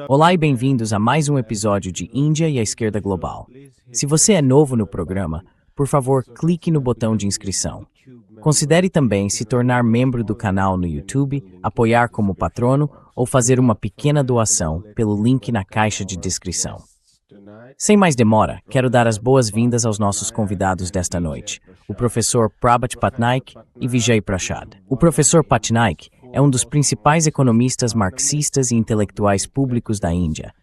Olá e bem-vindos a mais um episódio de Índia e a Esquerda Global. Se você é novo no programa, por favor, clique no botão de inscrição. Considere também se tornar membro do canal no YouTube, apoiar como patrono ou fazer uma pequena doação pelo link na caixa de descrição. Sem mais demora, quero dar as boas-vindas aos nossos convidados desta noite, o professor Prabhat Patnaik e Vijay Prashad. O professor Patnaik é um dos principais economistas marxistas e intelectuais públicos da Índia.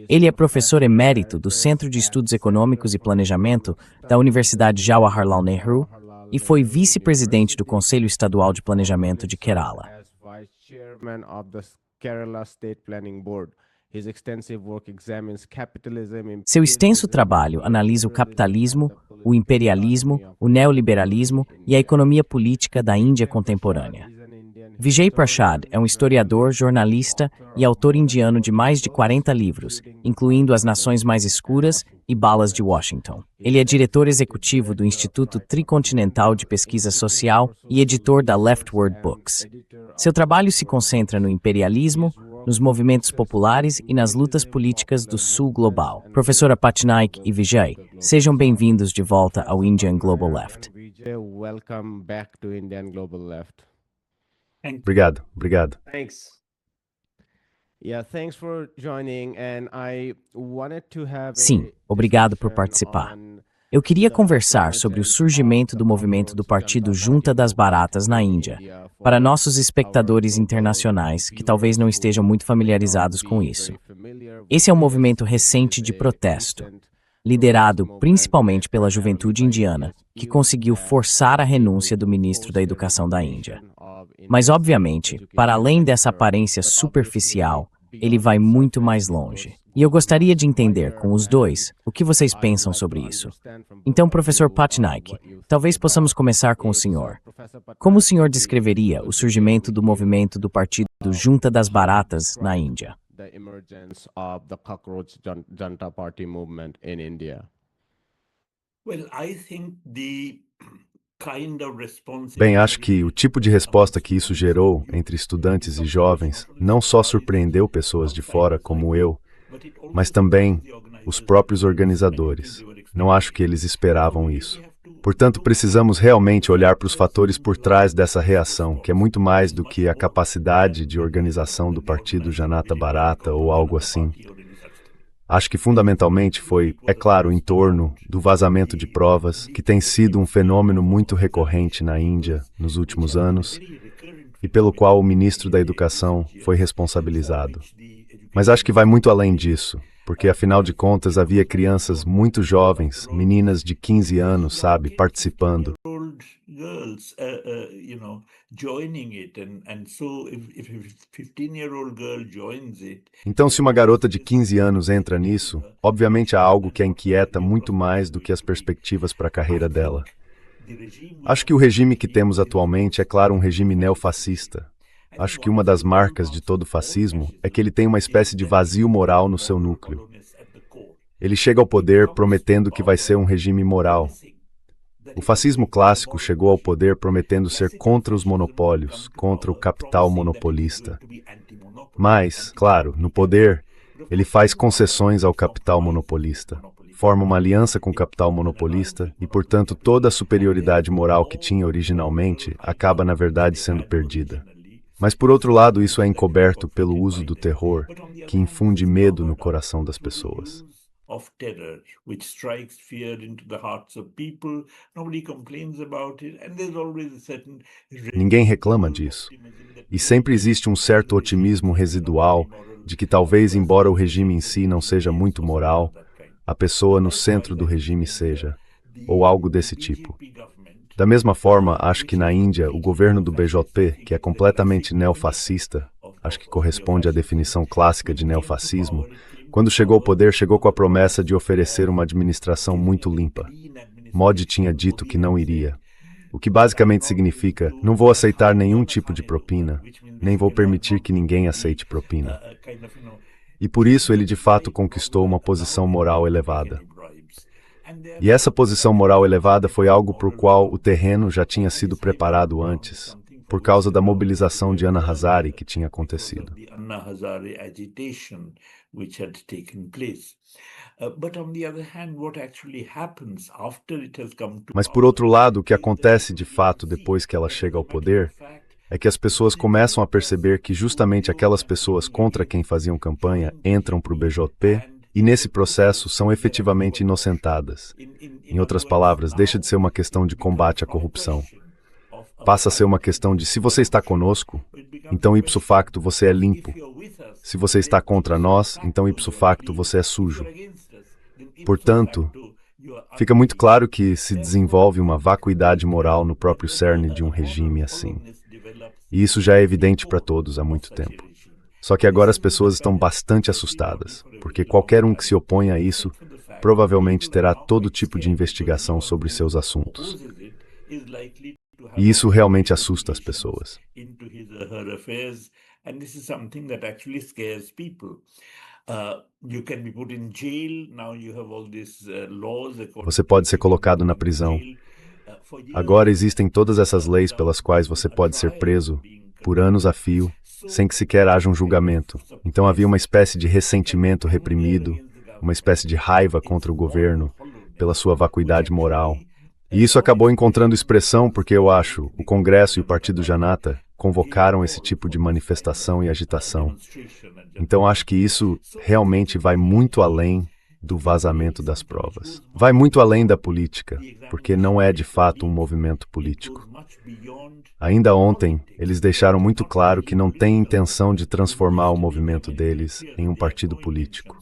Ele é professor emérito do Centro de Estudos Econômicos e Planejamento da Universidade Jawaharlal Nehru e foi vice-presidente do Conselho Estadual de Planejamento de Kerala. Seu extenso trabalho analisa o capitalismo, o imperialismo, o neoliberalismo e a economia política da Índia contemporânea. Vijay Prashad é um historiador, jornalista e autor indiano de mais de 40 livros, incluindo As Nações Mais Escuras e Balas de Washington. Ele é diretor executivo do Instituto Tricontinental de Pesquisa Social e editor da Leftward Books. Seu trabalho se concentra no imperialismo, nos movimentos populares e nas lutas políticas do Sul Global. Professora Patnaik e Vijay, sejam bem-vindos de volta ao Indian Global Left. Obrigado. Sim, obrigado por participar. Eu queria conversar sobre o surgimento do movimento do Partido Junta das Baratas na Índia, para nossos espectadores internacionais que talvez não estejam muito familiarizados com isso. Esse é um movimento recente de protesto, liderado principalmente pela juventude indiana, que conseguiu forçar a renúncia do ministro da Educação da Índia. Mas, obviamente, para além dessa aparência superficial, ele vai muito mais longe. E eu gostaria de entender com os dois o que vocês pensam sobre isso. Então, professor Patnaik, talvez possamos começar com o senhor. Como o senhor descreveria o surgimento do movimento do Partido Junta das Baratas na Índia? Bem, acho que o tipo de resposta que isso gerou entre estudantes e jovens não só surpreendeu pessoas de fora como eu, mas também os próprios organizadores. Não acho que eles esperavam isso. Portanto, precisamos realmente olhar para os fatores por trás dessa reação, que é muito mais do que a capacidade de organização do Partido Janata Bharata ou algo assim. Acho que fundamentalmente foi, é claro, em torno do vazamento de provas, que tem sido um fenômeno muito recorrente na Índia nos últimos anos, e pelo qual o ministro da Educação foi responsabilizado. Mas acho que vai muito além disso, porque afinal de contas havia crianças muito jovens, meninas de 15 anos, sabe, participando. Então, se uma garota de 15 anos entra nisso, obviamente há algo que a inquieta muito mais do que as perspectivas para a carreira dela. Acho que o regime que temos atualmente é, claro, um regime neofascista. Acho que uma das marcas de todo fascismo é que ele tem uma espécie de vazio moral no seu núcleo. Ele chega ao poder prometendo que vai ser um regime moral. O fascismo clássico chegou ao poder prometendo ser contra os monopólios, contra o capital monopolista. Mas, claro, no poder, ele faz concessões ao capital monopolista, forma uma aliança com o capital monopolista e, portanto, toda a superioridade moral que tinha originalmente acaba, na verdade, sendo perdida. Mas, por outro lado, isso é encoberto pelo uso do terror, que infunde medo no coração das pessoas. Ninguém reclama disso. E sempre existe um certo otimismo residual de que talvez, embora o regime em si não seja muito moral, a pessoa no centro do regime seja, ou algo desse tipo. Da mesma forma, acho que na Índia, o governo do BJP, que é completamente neofascista, acho que corresponde à definição clássica de neofascismo, quando chegou ao poder, chegou com a promessa de oferecer uma administração muito limpa. Modi tinha dito que não iria. O que basicamente significa, não vou aceitar nenhum tipo de propina, nem vou permitir que ninguém aceite propina. E por isso ele de fato conquistou uma posição moral elevada. E essa posição moral elevada foi algo para o qual o terreno já tinha sido preparado antes. por causa da mobilização de Anna Hazare que tinha acontecido. Mas, por outro lado, o que acontece de fato depois que ela chega ao poder é que as pessoas começam a perceber que justamente aquelas pessoas contra quem faziam campanha entram para o BJP e, nesse processo, são efetivamente inocentadas. Em outras palavras, deixa de ser uma questão de combate à corrupção. Passa a ser uma questão de se você está conosco, então ipso facto você é limpo. Se você está contra nós, então ipso facto você é sujo. Portanto, fica muito claro que se desenvolve uma vacuidade moral no próprio cerne de um regime assim. E isso já é evidente para todos há muito tempo. Só que agora as pessoas estão bastante assustadas, porque qualquer um que se oponha a isso provavelmente terá todo tipo de investigação sobre seus assuntos. E isso realmente assusta as pessoas. Você pode ser colocado na prisão. Agora existem todas essas leis pelas quais você pode ser preso por anos a fio, sem que sequer haja um julgamento. Então havia uma espécie de ressentimento reprimido, uma espécie de raiva contra o governo pela sua vacuidade moral. E isso acabou encontrando expressão porque, eu acho, o Congresso e o Partido Janata convocaram esse tipo de manifestação e agitação. Então acho que isso realmente vai muito além do vazamento das provas. Vai muito além da política, porque não é de fato um movimento político. Ainda ontem, eles deixaram muito claro que não têm intenção de transformar o movimento deles em um partido político.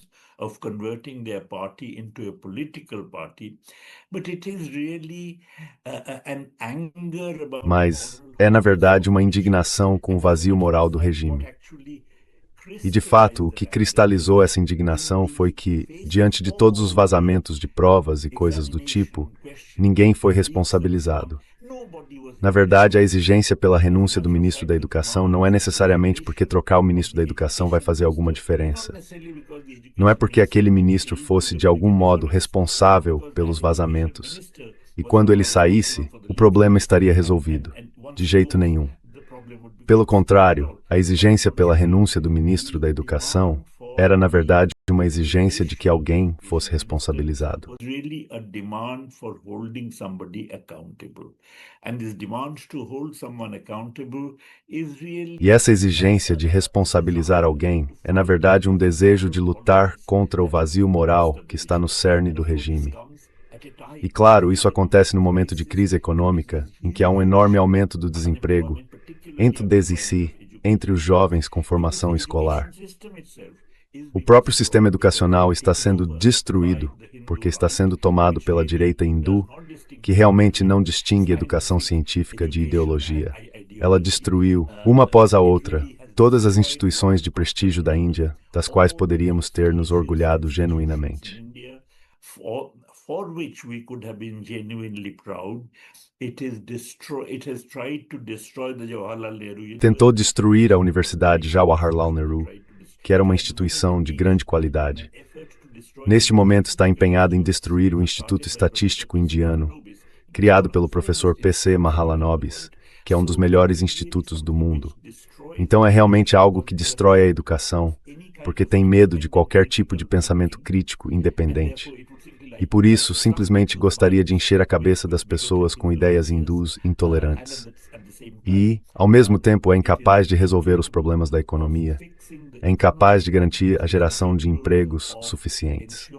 Mas é, na verdade, uma indignação com o vazio moral do regime. E, de fato, o que cristalizou essa indignação foi que, diante de todos os vazamentos de provas e coisas do tipo, ninguém foi responsabilizado. Na verdade, a exigência pela renúncia do ministro da Educação não é necessariamente porque trocar o ministro da Educação vai fazer alguma diferença. Não é porque aquele ministro fosse, de algum modo, responsável pelos vazamentos. E quando ele saísse, o problema estaria resolvido. De jeito nenhum. Pelo contrário, a exigência pela renúncia do ministro da Educação era, na verdade, uma exigência de que alguém fosse responsabilizado. E essa exigência de responsabilizar alguém é, na verdade, um desejo de lutar contra o vazio moral que está no cerne do regime. E, claro, isso acontece no momento de crise econômica, em que há um enorme aumento do desemprego, entre os jovens com formação escolar. O próprio sistema educacional está sendo destruído porque está sendo tomado pela direita hindu, que realmente não distingue educação científica de ideologia. Ela destruiu, uma após a outra, todas as instituições de prestígio da Índia, das quais poderíamos ter nos orgulhado genuinamente. For which we could have been genuinely proud, it has tried to destroy the Jawaharlal Nehru. Tentou destruir a Universidade Jawaharlal Nehru, que era uma instituição de grande qualidade. Neste momento está empenhada em destruir o Instituto Estatístico Indiano, criado pelo professor P.C. Mahalanobis, que é um dos melhores institutos do mundo. Então é realmente algo que destrói a educação, porque tem medo de qualquer tipo de pensamento crítico independente. E por isso, simplesmente gostaria de encher a cabeça das pessoas com ideias hindus intolerantes. E, ao mesmo tempo, é incapaz de resolver os problemas da economia. É incapaz de garantir a geração de empregos suficientes.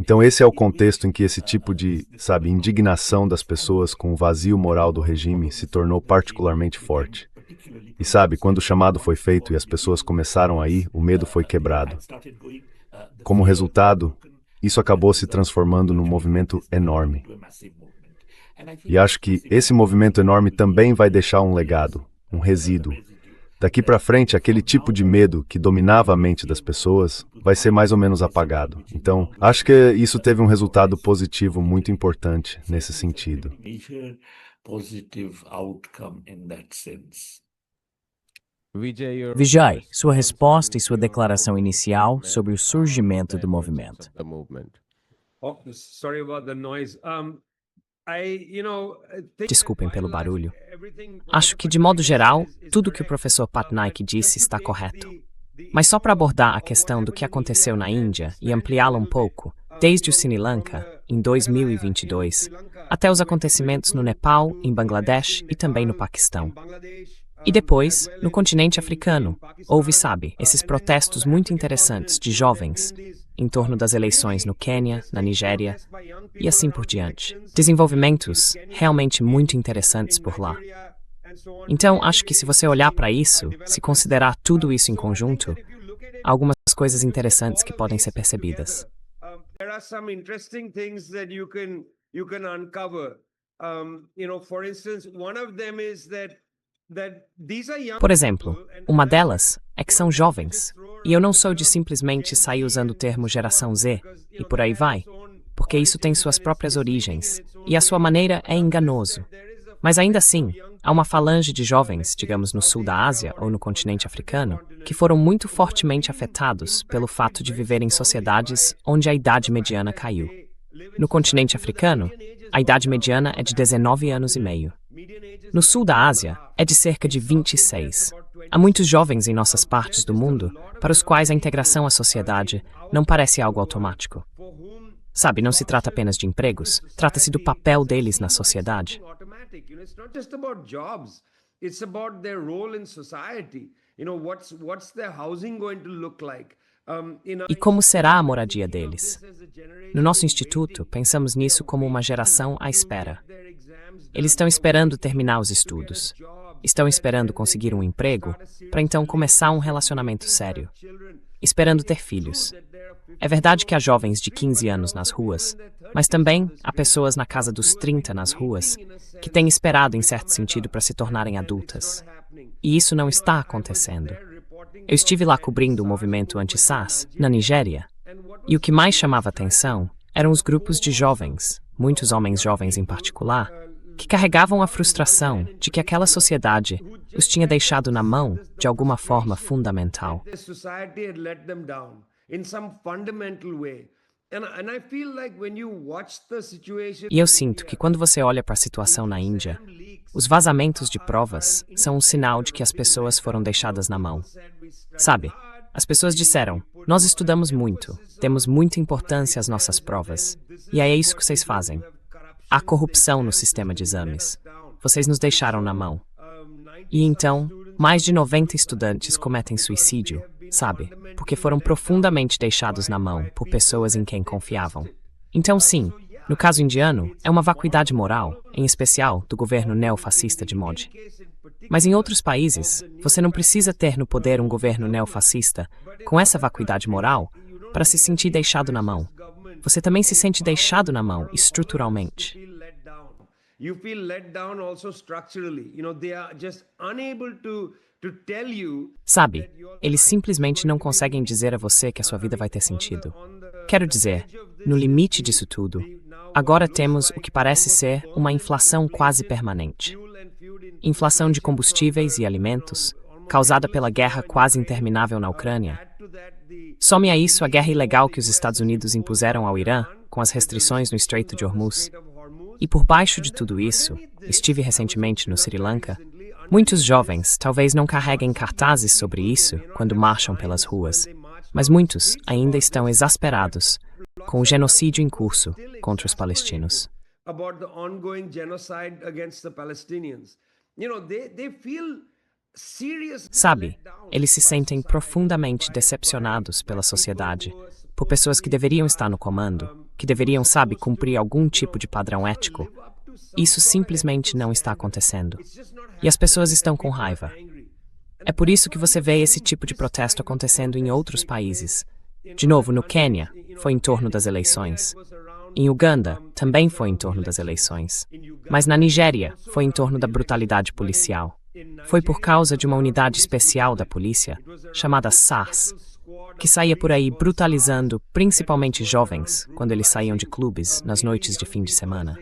Então esse é o contexto em que esse tipo de, indignação das pessoas com o vazio moral do regime se tornou particularmente forte. E quando o chamado foi feito e as pessoas começaram a ir, o medo foi quebrado. Como resultado, isso acabou se transformando num movimento enorme. E acho que esse movimento enorme também vai deixar um legado, um resíduo. Daqui para frente, aquele tipo de medo que dominava a mente das pessoas vai ser mais ou menos apagado. Então, acho que isso teve um resultado positivo muito importante nesse sentido. Vijay, sua resposta e sua declaração inicial sobre o surgimento do movimento. Desculpem pelo barulho. Acho que, de modo geral, tudo que o professor Patnaik disse está correto. Mas só para abordar a questão do que aconteceu na Índia e ampliá-la um pouco, desde o Sri Lanka, em 2022, até os acontecimentos no Nepal, em Bangladesh e também no Paquistão. E depois, no continente africano, houve, sabe, esses protestos muito interessantes de jovens em torno das eleições no Quênia, na Nigéria e assim por diante. Desenvolvimentos realmente muito interessantes por lá. Então, acho que se você olhar para isso, se considerar tudo isso em conjunto, há algumas coisas interessantes que podem ser percebidas. There are some interesting things that you can uncover. For instance, one of them is that these are young. Por exemplo, uma delas é que são jovens, e eu não sou de simplesmente sair usando o termo geração Z e por aí vai, porque isso tem suas próprias origens, e a sua maneira é enganoso. Mas ainda assim, há uma falange de jovens, digamos no sul da Ásia ou no continente africano, que foram muito fortemente afetados pelo fato de viver em sociedades onde a idade mediana caiu. No continente africano, a idade mediana é de 19 anos e meio. No sul da Ásia, é de cerca de 26. Há muitos jovens em nossas partes do mundo para os quais a integração à sociedade não parece algo automático. Sabe, não se trata apenas de empregos, trata-se do papel deles na sociedade. It's not just about jobs, it's about their role in society. What's their housing going to look like? E como será a moradia deles? No nosso instituto, pensamos nisso como uma geração à espera. Eles estão esperando terminar os estudos. Estão esperando conseguir um emprego para então começar um relacionamento sério. Esperando ter filhos. É verdade que há jovens de 15 anos nas ruas, mas também há pessoas na casa dos 30 nas ruas que têm esperado em certo sentido para se tornarem adultas. E isso não está acontecendo. Eu estive lá cobrindo o movimento anti-SARS, na Nigéria, e o que mais chamava atenção eram os grupos de jovens, muitos homens jovens em particular, que carregavam a frustração de que aquela sociedade os tinha deixado na mão de alguma forma fundamental. E eu sinto que quando você olha para a situação na Índia, os vazamentos de provas são um sinal de que as pessoas foram deixadas na mão. Sabe, as pessoas disseram, nós estudamos muito, temos muita importância às nossas provas, e é isso que vocês fazem. Há corrupção no sistema de exames. Vocês nos deixaram na mão. E então, mais de 90 estudantes cometem suicídio, sabe? Porque foram profundamente deixados na mão por pessoas em quem confiavam. Então sim, no caso indiano, é uma vacuidade moral, em especial do governo neofascista de Modi. Mas em outros países, você não precisa ter no poder um governo neofascista com essa vacuidade moral para se sentir deixado na mão. Você também se sente deixado na mão estruturalmente. Sabe, eles simplesmente não conseguem dizer a você que a sua vida vai ter sentido. Quero dizer, no limite disso tudo, agora temos o que parece ser uma inflação quase permanente. Inflação de combustíveis e alimentos, causada pela guerra quase interminável na Ucrânia. Some a isso a guerra ilegal que os Estados Unidos impuseram ao Irã, com as restrições no Estreito de Hormuz. E por baixo de tudo isso, estive recentemente no Sri Lanka, muitos jovens talvez não carreguem cartazes sobre isso quando marcham pelas ruas, mas muitos ainda estão exasperados com o genocídio em curso contra os palestinos. Sabe, eles se sentem profundamente decepcionados pela sociedade, por pessoas que deveriam estar no comando, que deveriam, sabe, cumprir algum tipo de padrão ético. Isso simplesmente não está acontecendo. E as pessoas estão com raiva. É por isso que você vê esse tipo de protesto acontecendo em outros países. De novo, no Quênia, foi em torno das eleições. Em Uganda, também foi em torno das eleições. Mas na Nigéria, foi em torno da brutalidade policial. Foi por causa de uma unidade especial da polícia, chamada SARS, que saía por aí brutalizando principalmente jovens quando eles saíam de clubes nas noites de fim de semana.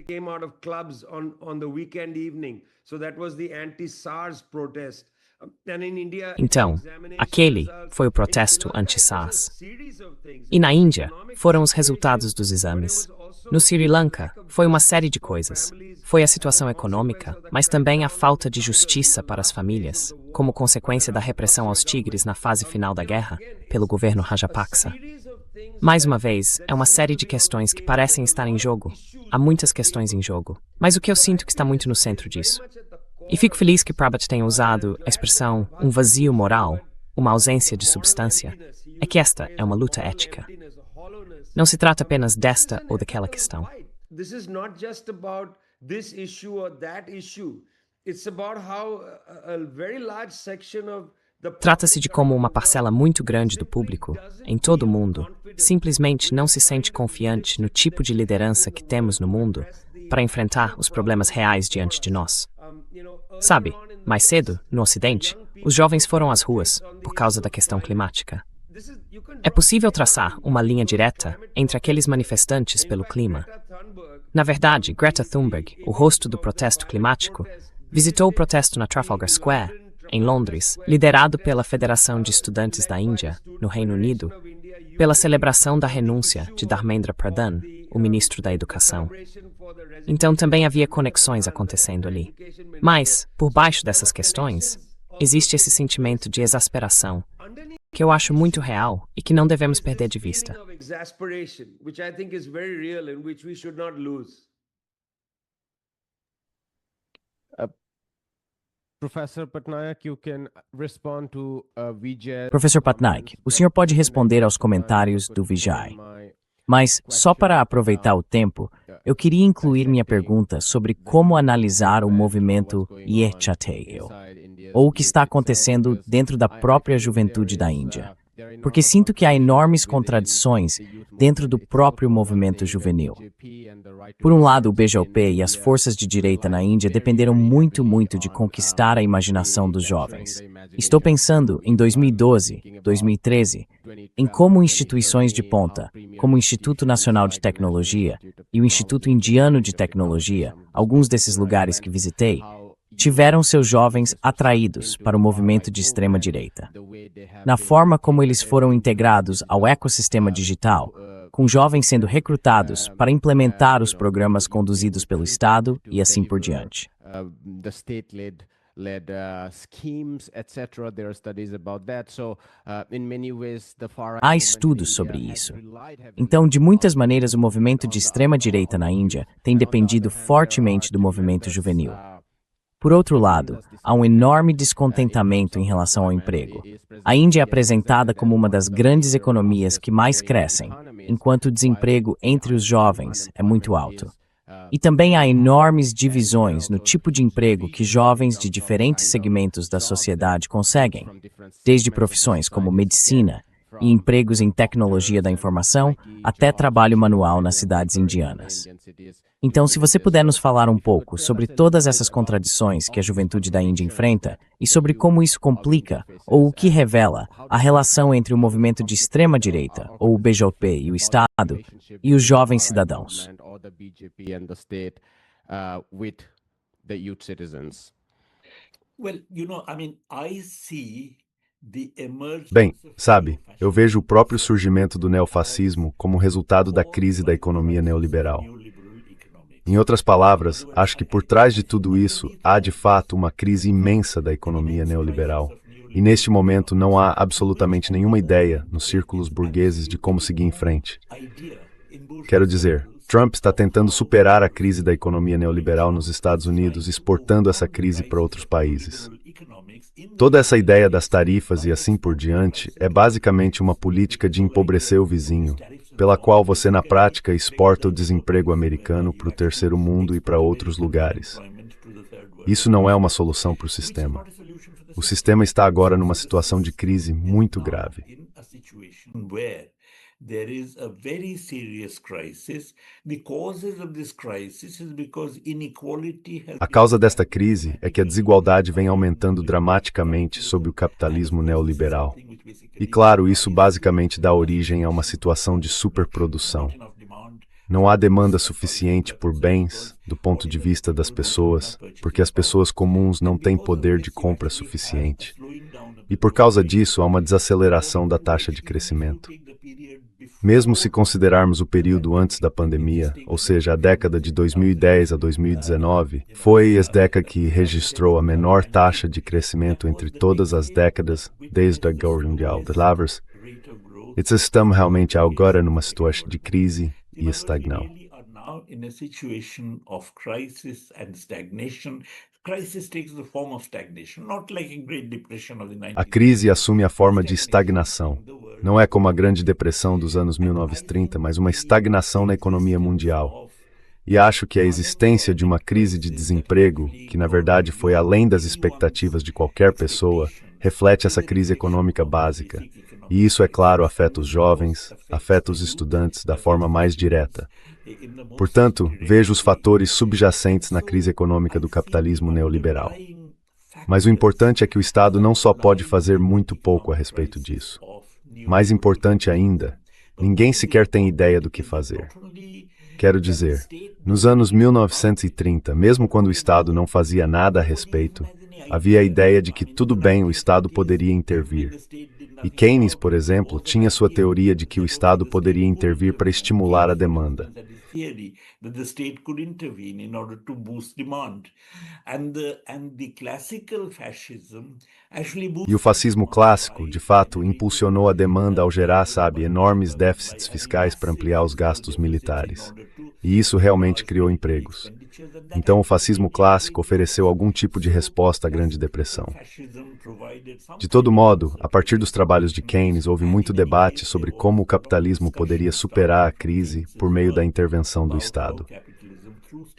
Então, aquele foi o protesto anti-SARS. E na Índia, foram os resultados dos exames. No Sri Lanka, foi uma série de coisas. Foi a situação econômica, mas também a falta de justiça para as famílias, como consequência da repressão aos tigres na fase final da guerra, pelo governo Rajapaksa. Mais uma vez, é uma série de questões que parecem estar em jogo. Há muitas questões em jogo, mas o que eu sinto que está muito no centro disso. E fico feliz que Prabhat tenha usado a expressão um vazio moral, uma ausência de substância, é que esta é uma luta ética. Não se trata apenas desta ou daquela questão. This is not just about this issue or that issue. It's about how a very large section of the Trata-se de como uma parcela muito grande do público, em todo o mundo, simplesmente não se sente confiante no tipo de liderança que temos no mundo para enfrentar os problemas reais diante de nós. Sabe, mais cedo, no Ocidente, os jovens foram às ruas por causa da questão climática. É possível traçar uma linha direta entre aqueles manifestantes pelo clima. Na verdade, Greta Thunberg, o rosto do protesto climático, visitou o protesto na Trafalgar Square, em Londres, liderado pela Federação de Estudantes da Índia, no Reino Unido, pela celebração da renúncia de Dharmendra Pradhan, o ministro da Educação. Então também havia conexões acontecendo ali. Mas, por baixo dessas questões, existe esse sentimento de exasperação, que eu acho muito real e que não devemos perder de vista. Professor Patnaik, you can respond to Vijay. Professor Patnaik, o senhor pode responder aos comentários do Vijay. Mas, só para aproveitar o tempo, eu queria incluir minha pergunta sobre como analisar o movimento Ye Chateyo, ou o que está acontecendo dentro da própria juventude da Índia. Porque sinto que há enormes contradições dentro do próprio movimento juvenil. Por um lado, o BJP e as forças de direita na Índia dependeram muito de conquistar a imaginação dos jovens. Estou pensando em 2012, 2013, em como instituições de ponta, como o Instituto Nacional de Tecnologia e o Instituto Indiano de Tecnologia, alguns desses lugares que visitei, tiveram seus jovens atraídos para o movimento de extrema-direita. Na forma como eles foram integrados ao ecossistema digital, com jovens sendo recrutados para implementar os programas conduzidos pelo Estado e assim por diante. Há estudos sobre isso. Então, de muitas maneiras, o movimento de extrema-direita na Índia tem dependido fortemente do movimento juvenil. Por outro lado, há um enorme descontentamento em relação ao emprego. A Índia é apresentada como uma das grandes economias que mais crescem, enquanto o desemprego entre os jovens é muito alto. E também há enormes divisões no tipo de emprego que jovens de diferentes segmentos da sociedade conseguem, desde profissões como medicina e empregos em tecnologia da informação até trabalho manual nas cidades indianas. Então, se você puder nos falar um pouco sobre todas essas contradições que a juventude da Índia enfrenta e sobre como isso complica, ou o que revela, a relação entre o movimento de extrema-direita, ou o BJP e o Estado, e os jovens cidadãos. Bem, sabe, eu vejo o próprio surgimento do neofascismo como resultado da crise da economia neoliberal. Em outras palavras, acho que por trás de tudo isso há de fato uma crise imensa da economia neoliberal. E neste momento não há absolutamente nenhuma ideia nos círculos burgueses de como seguir em frente. Quero dizer, Trump está tentando superar a crise da economia neoliberal nos Estados Unidos, exportando essa crise para outros países. Toda essa ideia das tarifas e assim por diante é basicamente uma política de empobrecer o vizinho, pela qual você na prática exporta o desemprego americano para o terceiro mundo e para outros lugares. Isso não é uma solução para o sistema. O sistema está agora numa situação de crise muito grave. There is a very serious crisis. The causes of this crisis is because inequality has... A causa desta crise é que a desigualdade vem aumentando dramaticamente sob o capitalismo neoliberal. E claro, isso basicamente dá origem a uma situação de superprodução. Não há demanda suficiente por bens, do ponto de vista das pessoas, porque as pessoas comuns não têm poder de compra suficiente. E por causa disso, há uma desaceleração da taxa de crescimento. Mesmo se considerarmos o período antes da pandemia, ou seja, a década de 2010 a 2019, foi a década que registrou a menor taxa de crescimento entre todas as décadas desde a Guerra Mundial de Lavras. Estamos realmente agora numa situação de crise e estagnação. A crise assume a forma de estagnação. Não é como a Grande Depressão dos anos 1930, mas uma estagnação na economia mundial. E acho que a existência de uma crise de desemprego, que na verdade foi além das expectativas de qualquer pessoa, reflete essa crise econômica básica. E isso, é claro, afeta os jovens, afeta os estudantes da forma mais direta. Portanto, vejo os fatores subjacentes na crise econômica do capitalismo neoliberal. Mas o importante é que o Estado não só pode fazer muito pouco a respeito disso. Mais importante ainda, ninguém sequer tem ideia do que fazer. Quero dizer, nos anos 1930, mesmo quando o Estado não fazia nada a respeito, havia a ideia de que tudo bem, o Estado poderia intervir. E Keynes, por exemplo, tinha sua teoria de que o Estado poderia intervir para estimular a demanda. E o fascismo clássico, de fato, impulsionou a demanda ao gerar, enormes déficits fiscais para ampliar os gastos militares. E isso realmente criou empregos. Então, o fascismo clássico ofereceu algum tipo de resposta à Grande Depressão. De todo modo, a partir dos trabalhos de Keynes, houve muito debate sobre como o capitalismo poderia superar a crise por meio da intervenção do Estado.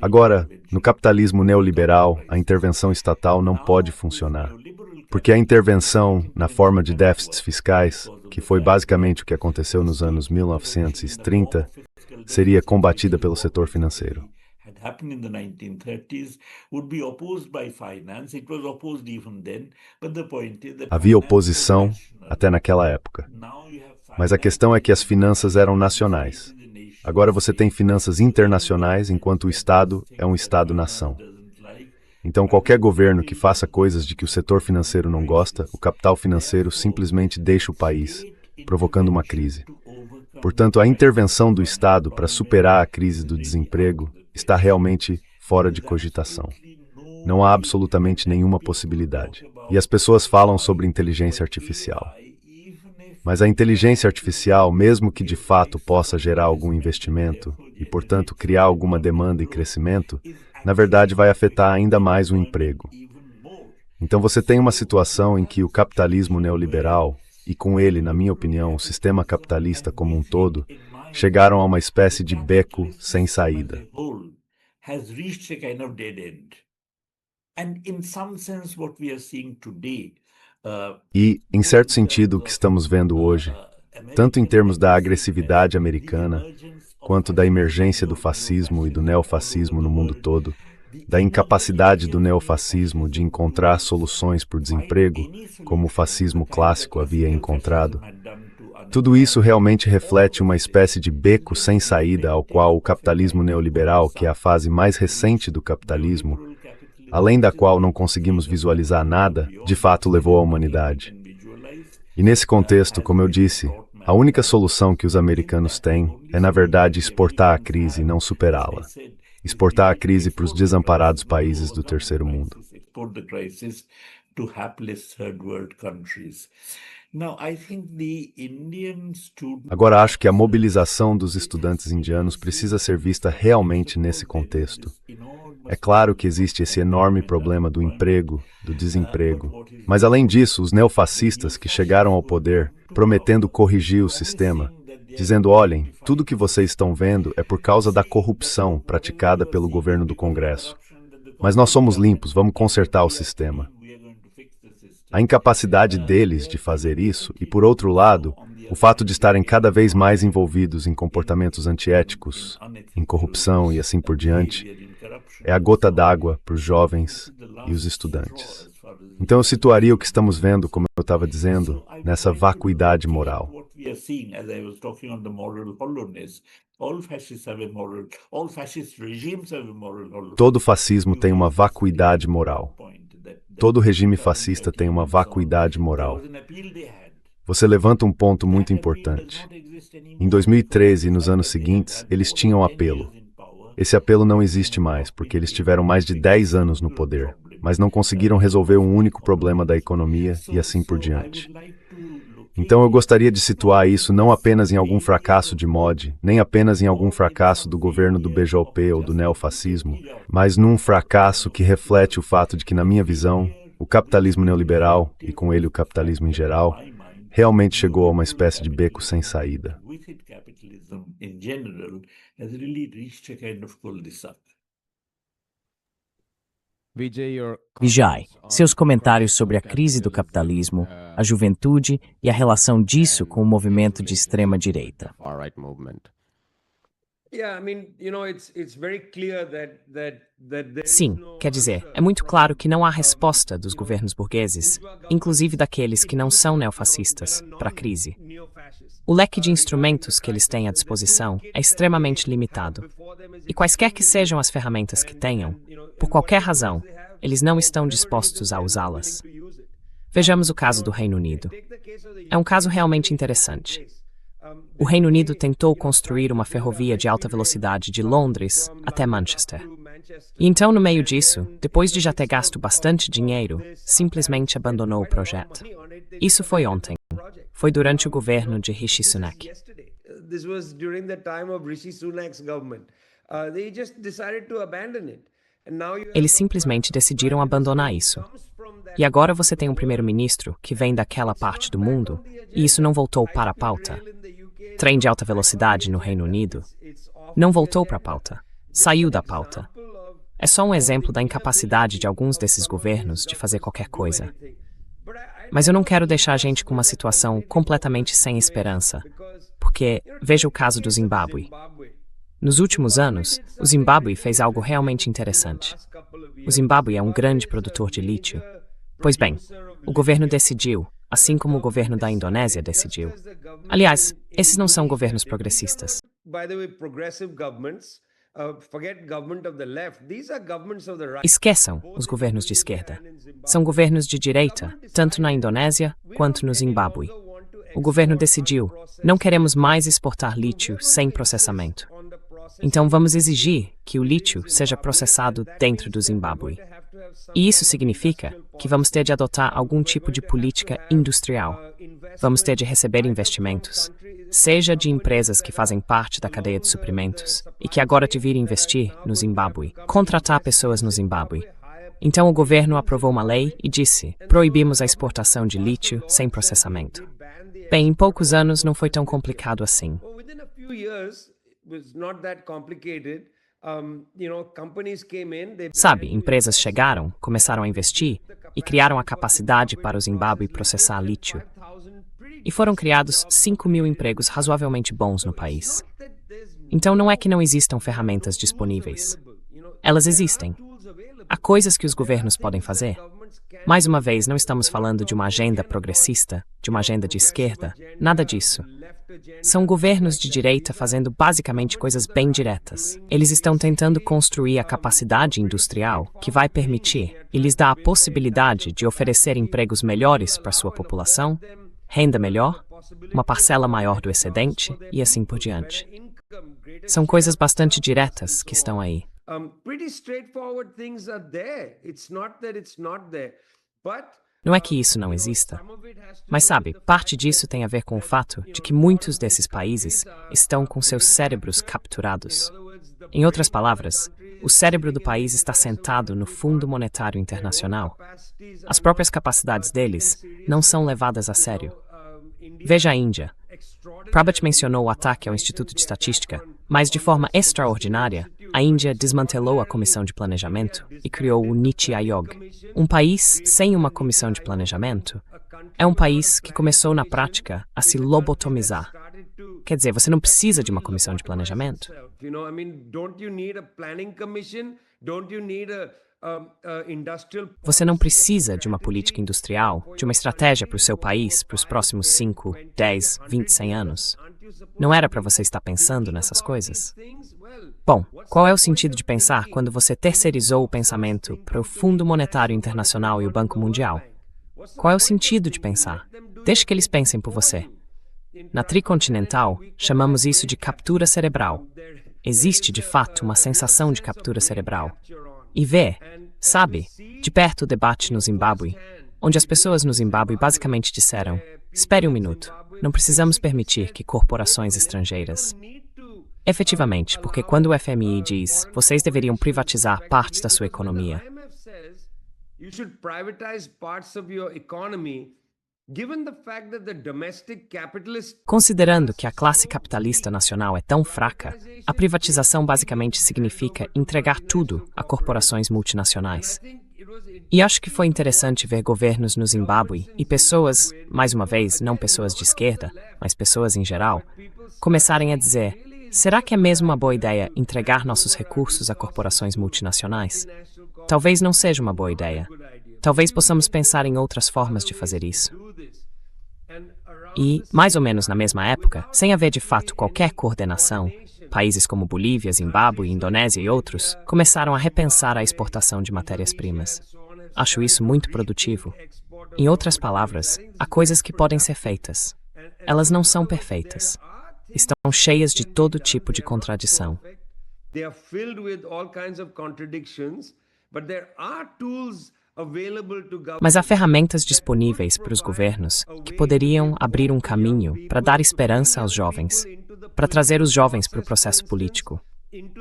Agora, no capitalismo neoliberal, a intervenção estatal não pode funcionar, porque a intervenção, na forma de déficits fiscais, que foi basicamente o que aconteceu nos anos 1930, seria combatida pelo setor financeiro. Havia oposição até naquela época. Mas a questão é que as finanças eram nacionais. Agora você tem finanças internacionais, enquanto o Estado é um Estado-nação. Então, qualquer governo que faça coisas de que o setor financeiro não gosta, o capital financeiro simplesmente deixa o país, provocando uma crise. Portanto, a intervenção do Estado para superar a crise do desemprego está realmente fora de cogitação. Não há absolutamente nenhuma possibilidade. E as pessoas falam sobre inteligência artificial. Mas a inteligência artificial, mesmo que de fato possa gerar algum investimento e, portanto, criar alguma demanda e crescimento, na verdade vai afetar ainda mais o emprego. Então você tem uma situação em que o capitalismo neoliberal, e com ele, na minha opinião, o sistema capitalista como um todo, chegaram a uma espécie de beco sem saída. E, em certo sentido, o que estamos vendo hoje, tanto em termos da agressividade americana, quanto da emergência do fascismo e do neofascismo no mundo todo, da incapacidade do neofascismo de encontrar soluções para o desemprego, como o fascismo clássico havia encontrado, tudo isso realmente reflete uma espécie de beco sem saída ao qual o capitalismo neoliberal, que é a fase mais recente do capitalismo, além da qual não conseguimos visualizar nada, de fato levou a humanidade. E nesse contexto, como eu disse, a única solução que os americanos têm é, na verdade, exportar a crise e não superá-la. Exportar a crise para os desamparados países do terceiro mundo. Agora, acho que a mobilização dos estudantes indianos precisa ser vista realmente nesse contexto. É claro que existe esse enorme problema do emprego, do desemprego. Mas, além disso, os neofascistas que chegaram ao poder, prometendo corrigir o sistema, dizendo, olhem, tudo que vocês estão vendo é por causa da corrupção praticada pelo governo do Congresso. Mas nós somos limpos, vamos consertar o sistema. A incapacidade deles de fazer isso e, por outro lado, o fato de estarem cada vez mais envolvidos em comportamentos antiéticos, em corrupção e assim por diante, é a gota d'água para os jovens e os estudantes. Então eu situaria o que estamos vendo, como eu estava dizendo, nessa vacuidade moral. we are seeing, as I was talking on the moral hollowness, all fascists have a moral, all fascist regimes have a moral hollowness. Todo fascismo tem uma vacuidade moral. Todo regime fascista tem uma vacuidade moral. Você levanta um ponto muito importante. Em 2013 e nos anos seguintes, eles tinham apelo. Esse apelo não existe mais, porque eles tiveram mais de 10 anos no poder, mas não conseguiram resolver um único problema da economia e assim por diante. Então eu gostaria de situar isso não apenas em algum fracasso de MOD, nem apenas em algum fracasso do governo do BJP ou do neofascismo, mas num fracasso que reflete o fato de que, na minha visão, o capitalismo neoliberal, e com ele o capitalismo em geral, realmente chegou a uma espécie de beco sem saída. Vijay, seus comentários sobre a crise do capitalismo, a juventude e a relação disso com o movimento de extrema-direita. Sim, quer dizer, é muito claro que não há resposta dos governos burgueses, inclusive daqueles que não são neofascistas, para a crise. O leque de instrumentos que eles têm à disposição é extremamente limitado. E quaisquer que sejam as ferramentas que tenham, por qualquer razão, eles não estão dispostos a usá-las. Vejamos o caso do Reino Unido. É um caso realmente interessante. O Reino Unido tentou construir uma ferrovia de alta velocidade de Londres até Manchester. E então, no meio disso, depois de já ter gasto bastante dinheiro, simplesmente abandonou o projeto. Isso foi ontem. Foi durante o governo de Rishi Sunak. Eles simplesmente decidiram abandonar isso. E agora você tem um primeiro-ministro que vem daquela parte do mundo, e isso não voltou para a pauta. Trem de alta velocidade no Reino Unido não voltou para a pauta. Saiu da pauta. É só um exemplo da incapacidade de alguns desses governos de fazer qualquer coisa. Mas eu não quero deixar a gente com uma situação completamente sem esperança, porque veja o caso do Zimbábue. Nos últimos anos, o Zimbábue fez algo realmente interessante. O Zimbábue é um grande produtor de lítio. Pois bem, o governo decidiu, assim como o governo da Indonésia decidiu. Aliás, esses não são governos progressistas. Esqueçam os governos de esquerda. São governos de direita, tanto na Indonésia quanto no Zimbábue. O governo decidiu, não queremos mais exportar lítio sem processamento. Então vamos exigir que o lítio seja processado dentro do Zimbábue. E isso significa que vamos ter de adotar algum tipo de política industrial. Vamos ter de receber investimentos, seja de empresas que fazem parte da cadeia de suprimentos e que agora te virem investir no Zimbábue, contratar pessoas no Zimbábue. Então o governo aprovou uma lei e disse, proibimos a exportação de lítio sem processamento. Bem, em poucos anos não foi tão complicado assim. Sabe, empresas chegaram, começaram a investir e criaram a capacidade para o Zimbábue processar lítio. E foram criados 5.000 empregos razoavelmente bons no país. Então não é que não existam ferramentas disponíveis. Elas existem. Há coisas que os governos podem fazer. Mais uma vez, não estamos falando de uma agenda progressista, de uma agenda de esquerda, nada disso. São governos de direita fazendo basicamente coisas bem diretas. Eles estão tentando construir a capacidade industrial que vai permitir e lhes dá a possibilidade de oferecer empregos melhores para sua população, renda melhor, uma parcela maior do excedente e assim por diante. São coisas bastante diretas que estão aí. Não é que isso não exista. Mas sabe, parte disso tem a ver com o fato de que muitos desses países estão com seus cérebros capturados. Em outras palavras, o cérebro do país está sentado no Fundo Monetário Internacional. As próprias capacidades deles não são levadas a sério. Veja a Índia. Prabhat mencionou o ataque ao Instituto de Estatística, mas de forma extraordinária, a Índia desmantelou a Comissão de Planejamento e criou o Niti Aayog. Um país sem uma comissão de planejamento é um país que começou na prática a se lobotomizar. Quer dizer, você não precisa de uma comissão de planejamento. Você não precisa de uma política industrial, de uma estratégia para o seu país para os próximos 5, 10, 20, 100 anos. Não era para você estar pensando nessas coisas? Bom, qual é o sentido de pensar quando você terceirizou o pensamento para o Fundo Monetário Internacional e o Banco Mundial? Qual é o sentido de pensar? Deixe que eles pensem por você. Na Tricontinental, chamamos isso de captura cerebral. Existe, de fato, uma sensação de captura cerebral. E vê, sabe, de perto o debate no Zimbábue, onde as pessoas no Zimbábue basicamente disseram: espere um minuto, não precisamos permitir que corporações estrangeiras. Efetivamente, porque quando o FMI diz, vocês deveriam privatizar partes da sua economia. Considerando que a classe capitalista nacional é tão fraca, a privatização basicamente significa entregar tudo a corporações multinacionais. E acho que foi interessante ver governos no Zimbábue e pessoas, mais uma vez, não pessoas de esquerda, mas pessoas em geral, começarem a dizer: será que é mesmo uma boa ideia entregar nossos recursos a corporações multinacionais? Talvez não seja uma boa ideia. Talvez possamos pensar em outras formas de fazer isso. E, mais ou menos na mesma época, sem haver de fato qualquer coordenação, países como Bolívia, Zimbábue, Indonésia e outros começaram a repensar a exportação de matérias-primas. Acho isso muito produtivo. Em outras palavras, há coisas que podem ser feitas. Elas não são perfeitas. Estão cheias de todo tipo de contradição. Mas há ferramentas disponíveis para os governos que poderiam abrir um caminho para dar esperança aos jovens, para trazer os jovens para o processo político.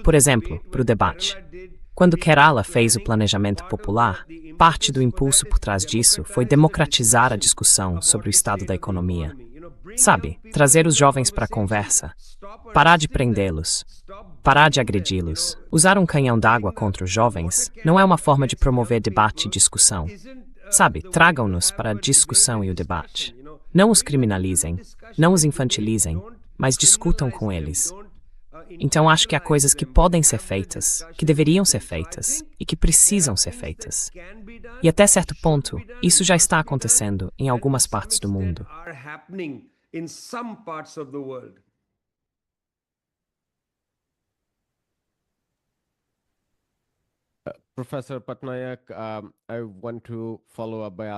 Por exemplo, para o debate. Quando Kerala fez o planejamento popular, parte do impulso por trás disso foi democratizar a discussão sobre o estado da economia. Sabe, trazer os jovens para a conversa, parar de prendê-los, parar de agredi-los. Usar um canhão d'água contra os jovens não é uma forma de promover debate e discussão. Sabe, tragam-nos para a discussão e o debate. Não os criminalizem, não os infantilizem, mas discutam com eles. Então acho que há coisas que podem ser feitas, que deveriam ser feitas e que precisam ser feitas. E até certo ponto, isso já está acontecendo em algumas partes do mundo.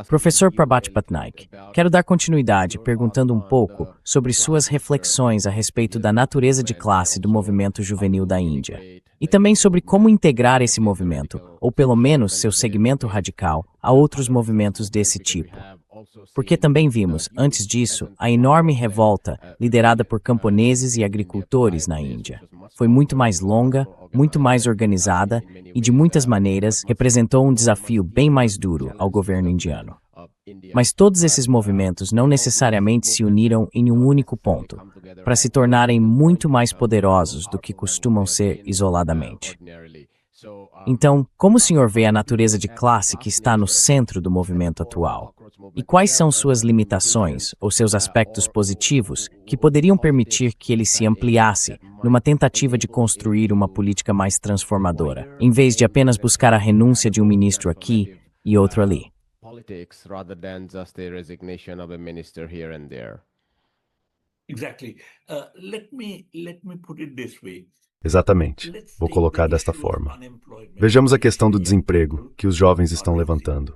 Professor Prabhat Patnaik, quero dar continuidade perguntando um pouco sobre suas reflexões a respeito da natureza de classe do movimento juvenil da Índia, e também sobre como integrar esse movimento, ou pelo menos seu segmento radical, a outros movimentos desse tipo. Porque também vimos, antes disso, a enorme revolta liderada por camponeses e agricultores na Índia. Foi muito mais longa, muito mais organizada e, de muitas maneiras, representou um desafio bem mais duro ao governo indiano. Mas todos esses movimentos não necessariamente se uniram em um único ponto, para se tornarem muito mais poderosos do que costumam ser isoladamente. Então, como o senhor vê a natureza de classe que está no centro do movimento atual? E quais são suas limitações ou seus aspectos positivos que poderiam permitir que ele se ampliasse numa tentativa de construir uma política mais transformadora, em vez de apenas buscar a renúncia de um ministro aqui e outro ali? Exactly. Let me put it this way. Exatamente. Vou colocar desta forma. Vejamos a questão do desemprego que os jovens estão levantando.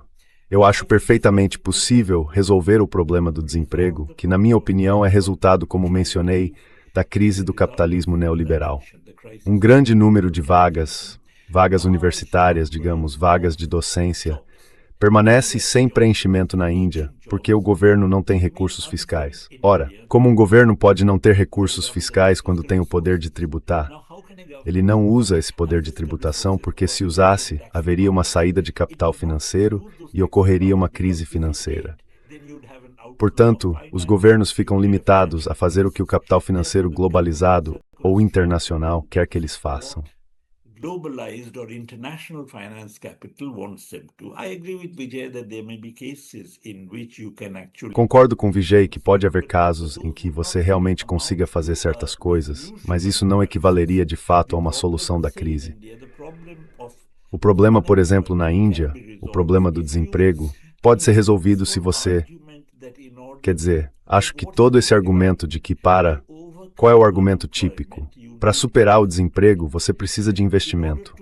Eu acho perfeitamente possível resolver o problema do desemprego, que, na minha opinião, é resultado, como mencionei, da crise do capitalismo neoliberal. Um grande número de vagas universitárias, digamos, vagas de docência, permanece sem preenchimento na Índia, porque o governo não tem recursos fiscais. Ora, como um governo pode não ter recursos fiscais quando tem o poder de tributar? Ele não usa esse poder de tributação porque, se usasse, haveria uma saída de capital financeiro e ocorreria uma crise financeira. Portanto, os governos ficam limitados a fazer o que o capital financeiro globalizado ou internacional quer que eles façam. Globalized or international finance capital wants them to. I agree with Vijay that there may be cases in which you can actually. Concordo com Vijay que pode haver casos em que você realmente consiga fazer certas coisas, mas isso não equivaleria de fato a uma solução da crise. O problema, por exemplo, na Índia, o problema do desemprego, pode ser resolvido se você... Quer dizer, acho que todo esse argumento de que qual é o argumento típico? Para superar o desemprego, você precisa de investimento.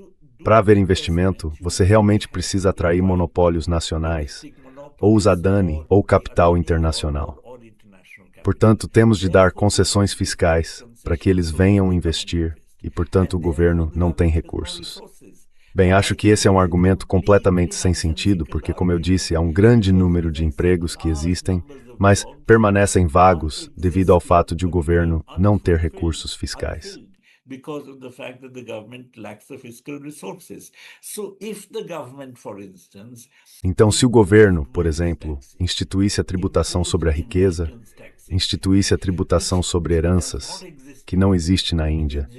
Para haver investimento, você realmente precisa atrair monopólios nacionais, ou os Adani, ou capital internacional. Portanto, temos de dar concessões fiscais para que eles venham investir e, portanto, o governo não tem recursos. Bem, acho que esse é um argumento completamente sem sentido, porque, como eu disse, há um grande número de empregos que existem, mas permanecem vagos devido ao fato de o governo não ter recursos fiscais. Because of the fact that the government lacks the fiscal resources. So if the government, for instance, Então, se o governo, por exemplo, instituísse a tributação sobre a riqueza, instituísse a tributação sobre heranças, que não existe na Índia,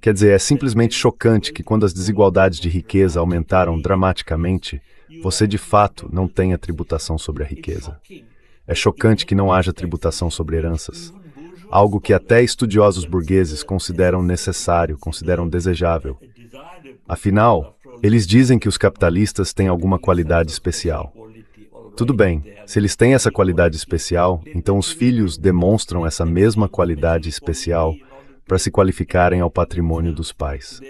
quer dizer, é simplesmente chocante que quando as desigualdades de riqueza aumentaram dramaticamente, você de fato não tenha tributação sobre a riqueza. É chocante que não haja tributação sobre heranças. Algo que até estudiosos burgueses consideram necessário, consideram desejável. Afinal, eles dizem que os capitalistas têm alguma qualidade especial. Tudo bem, se eles têm essa qualidade especial, então os filhos demonstram essa mesma qualidade especial para se qualificarem ao patrimônio dos pais.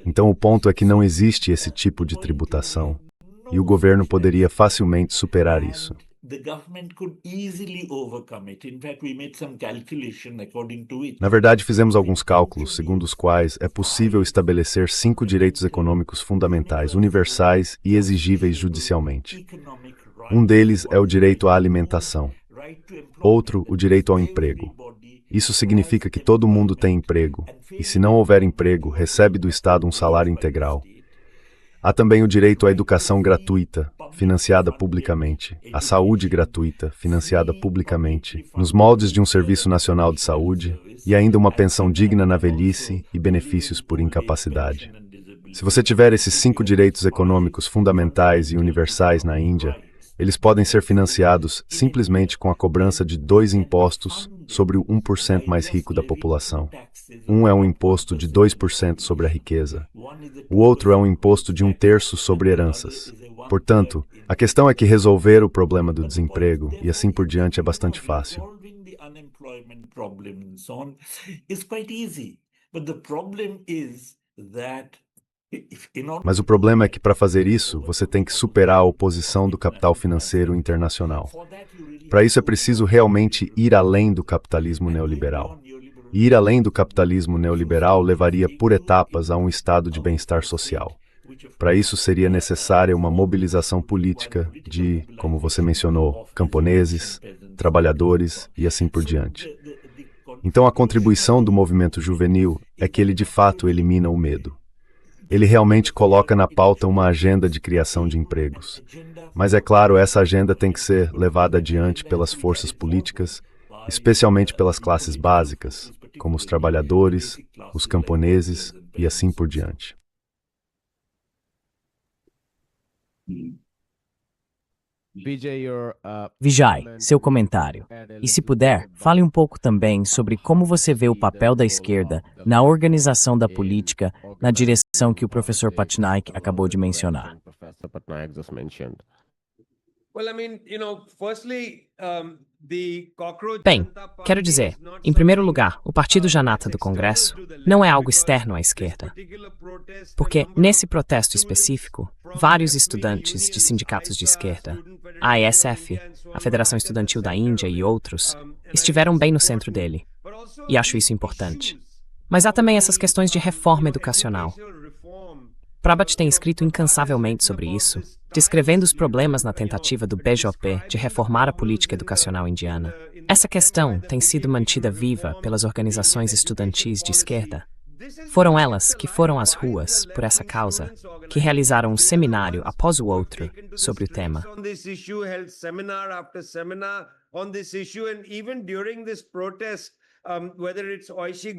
Então o ponto é que não existe esse tipo de tributação, e o governo poderia facilmente superar isso. the government could easily overcome it. In fact, we made some calculation according to it. Na verdade, fizemos alguns cálculos, segundo os quais é possível estabelecer 5 direitos econômicos fundamentais, universais e exigíveis judicialmente. Um deles é o direito à alimentação. Outro, o direito ao emprego. Isso significa que todo mundo tem emprego, e se não houver emprego, recebe do Estado um salário integral. Há também o direito à educação gratuita, financiada publicamente, à saúde gratuita, financiada publicamente, nos moldes de um Serviço Nacional de Saúde, e ainda uma pensão digna na velhice e benefícios por incapacidade. Se você tiver esses 5 direitos econômicos fundamentais e universais na Índia, eles podem ser financiados simplesmente com a cobrança de 2 impostos sobre o 1% mais rico da população. Um é um imposto de 2% sobre a riqueza. O outro é um imposto de 1/3 sobre heranças. Portanto, a questão é que resolver o problema do desemprego e assim por diante é bastante fácil. Mas o problema é que para fazer isso, você tem que superar a oposição do capital financeiro internacional. Para isso é preciso realmente ir além do capitalismo neoliberal. E ir além do capitalismo neoliberal levaria por etapas a um estado de bem-estar social. Para isso seria necessária uma mobilização política de, como você mencionou, camponeses, trabalhadores e assim por diante. Então a contribuição do movimento juvenil é que ele de fato elimina o medo. Ele realmente coloca na pauta uma agenda de criação de empregos. Mas é claro, essa agenda tem que ser levada adiante pelas forças políticas, especialmente pelas classes básicas, como os trabalhadores, os camponeses e assim por diante. Vijay, seu comentário. E se puder, fale um pouco também sobre como você vê o papel da esquerda na organização da política na direção que o professor Patnaik acabou de mencionar. Bem, quero dizer, em primeiro lugar, o Partido Janata do Congresso não é algo externo à esquerda. Porque, nesse protesto específico, vários estudantes de sindicatos de esquerda, a AISF, a Federação Estudantil da Índia e outros, estiveram bem no centro dele. E acho isso importante. Mas há também essas questões de reforma educacional. Prabhat tem escrito incansavelmente sobre isso, descrevendo os problemas na tentativa do BJP de reformar a política educacional indiana. Essa questão tem sido mantida viva pelas organizações estudantis de esquerda. Foram elas que foram às ruas por essa causa, que realizaram um seminário após o outro sobre o tema.